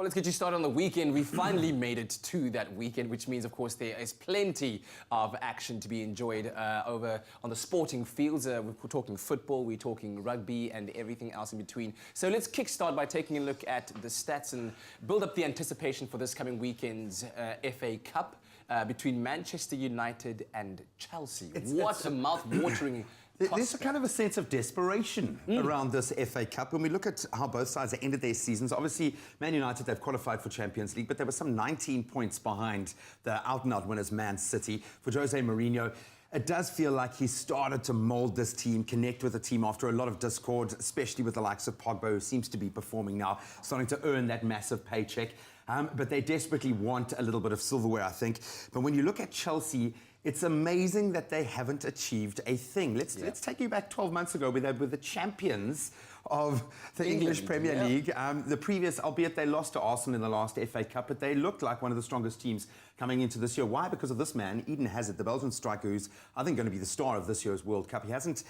Well, let's get you started on the weekend. We finally made it to that weekend, which means, of course, there is plenty of action to be enjoyed over on the sporting fields. We're talking football, we're talking rugby, and everything else in between. So let's kickstart by taking a look at the stats and build up the anticipation for this coming weekend's FA Cup between Manchester United and Chelsea. What a mouth-watering There's a kind of a sense of desperation around this FA Cup. When we look at how both sides have ended their seasons, obviously, Man United, they've qualified for Champions League, but they were some 19 points behind the out-and-out winners, Man City. For Jose Mourinho, it does feel like he started to mould this team, connect with the team after a lot of discord, especially with the likes of Pogba, who seems to be performing now, starting to earn that massive paycheck. But they desperately want a little bit of silverware, I think. But when you look at Chelsea, it's amazing that they haven't achieved a thing. Let's take you back 12 months ago where they were the champions of the English Premier League. The previous, albeit they lost to Arsenal in the last FA Cup, but they looked like one of the strongest teams coming into this year. Why? Because of this man, Eden Hazard, the Belgian striker, who's, I think, going to be the star of this year's World Cup. He hasn't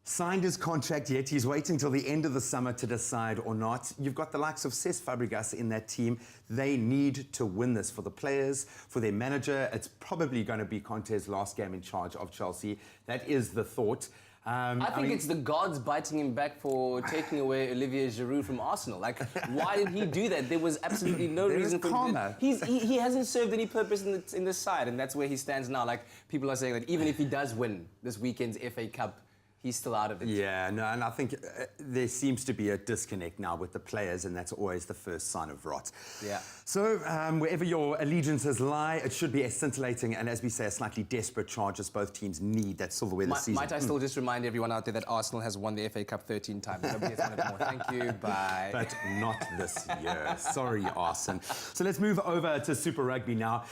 signed his contract yet. He's waiting till the end of the summer to decide or not. You've got the likes of Cesc Fabregas in that team. They need to win this for the players, for their manager. It's probably going to be Conte's last game in charge of Chelsea. That is the thought. I think it's the gods biting him back for taking away Olivier Giroud from Arsenal. Like, why did he do that? There was absolutely no reason for him to do that. He hasn't served any purpose in this side, and that's where he stands now. Like, people are saying that even if he does win this weekend's FA Cup, he's still out of it. Yeah, no, and I think there seems to be a disconnect now with the players, and that's always the first sign of rot. Yeah. So wherever your allegiances lie, it should be a scintillating and, as we say, a slightly desperate charge as both teams need that silverware this season. Might I still just remind everyone out there that Arsenal has won the FA Cup 13 times. Nobody has won it more. Thank you. Bye. But not this year. Sorry, Arsenal. So let's move over to Super Rugby now.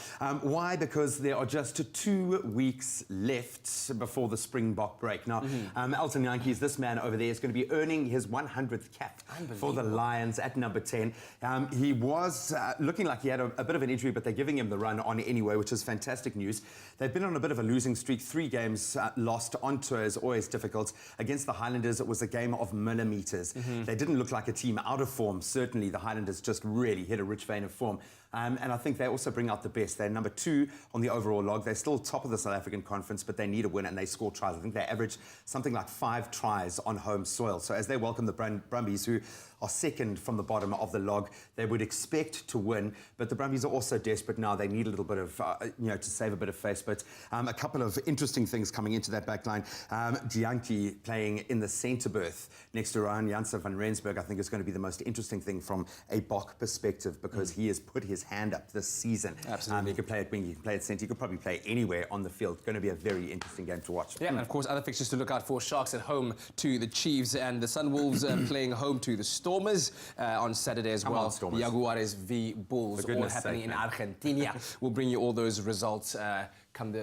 Why? Because there are just 2 weeks left before the Springbok break. Now, Elton Yankees, this man over there, is going to be earning his 100th cap for the Lions at number 10. He was looking like he had a bit of an injury, but they're giving him the run on anyway, which is fantastic news. They've been on a bit of a losing streak. 3 games lost. On tour is always difficult. Against the Highlanders, it was a game of millimetres. They didn't look like a team out of form. Certainly, the Highlanders just really hit a rich vein of form. And I think they also bring out the best. They're number 2 on the overall log. They're still top of the South African Conference, but they need a win, and they score tries. I think they average something like 5 tries on home soil. So as they welcome the Brumbies, who are second from the bottom of the log, they would expect to win. But the Brumbies are also desperate now. They need a little bit of, to save a bit of face. But a couple of interesting things coming into that back line. Dianki playing in the centre berth next to Ryan Janssen van Rensburg, I think is going to be the most interesting thing from a Bok perspective, because he has put his hand up this season. Absolutely. He can play at wing, he can play at centre, he could probably play anywhere on the field. Going to be a very interesting game to watch. Yeah, and of course, other fixtures to look out for. Sharks at home to the Chiefs, and the Sunwolves playing home to the Stormers on Saturday as well. Jaguares v Bulls, all happening in Argentina. We'll bring you all those results come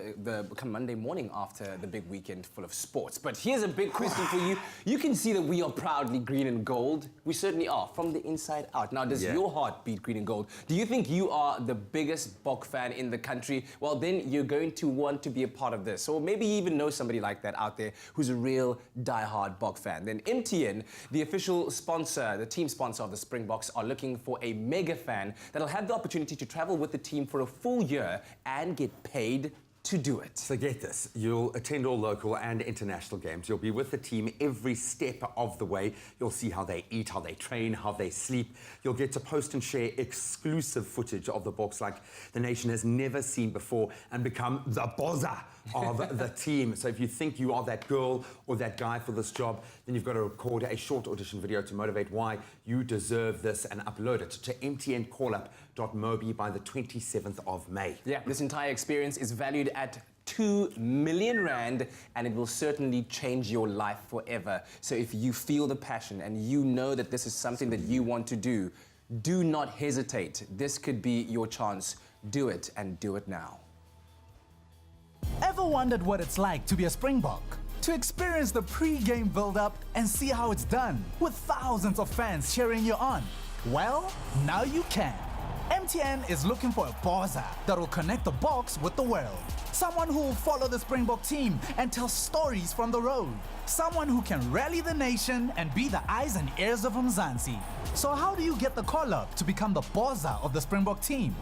Monday morning after the big weekend full of sports. But here's a big question for you. You can see that we are proudly green and gold. We certainly are, from the inside out. Now, does your heart beat green and gold? Do you think you are the biggest Bok fan in the country? Well, then you're going to want to be a part of this. Or maybe you even know somebody like that out there who's a real die-hard Bok fan. Then MTN, the official sponsor, the team sponsor of the Springboks, are looking for a mega fan that'll have the opportunity to travel with the team for a full year and get paid to do it. So get this, you'll attend all local and international games. You'll be with the team every step of the way. You'll see how they eat, how they train, how they sleep. You'll get to post and share exclusive footage of the Boks like the nation has never seen before, and become the bozza of the team. So if you think you are that girl or that guy for this job, then you've got to record a short audition video to motivate why you deserve this and upload it to mtncallup.mobi by the 27th of May. Yeah, this entire experience is valued at 2 million rand, and it will certainly change your life forever. So if you feel the passion and you know that this is something that you want to do, do not hesitate. This could be your chance. Do it, and do it now. Ever wondered what it's like to be a Springbok? To experience the pre-game build-up and see how it's done with thousands of fans cheering you on? Well, now you can. MTN is looking for a buzzer that will connect the box with the world. Someone who will follow the Springbok team and tell stories from the road. Someone who can rally the nation and be the eyes and ears of Mzansi. So how do you get the call-up to become the buzzer of the Springbok team?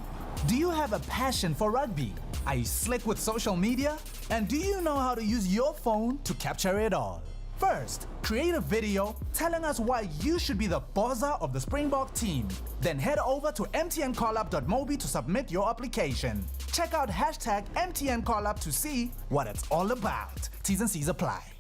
Do you have a passion for rugby? Are you slick with social media? And do you know how to use your phone to capture it all? First, create a video telling us why you should be the buzzer of the Springbok team. Then head over to mtncallup.mobi to submit your application. Check out #MTNCallup to see what it's all about. T's and C's apply.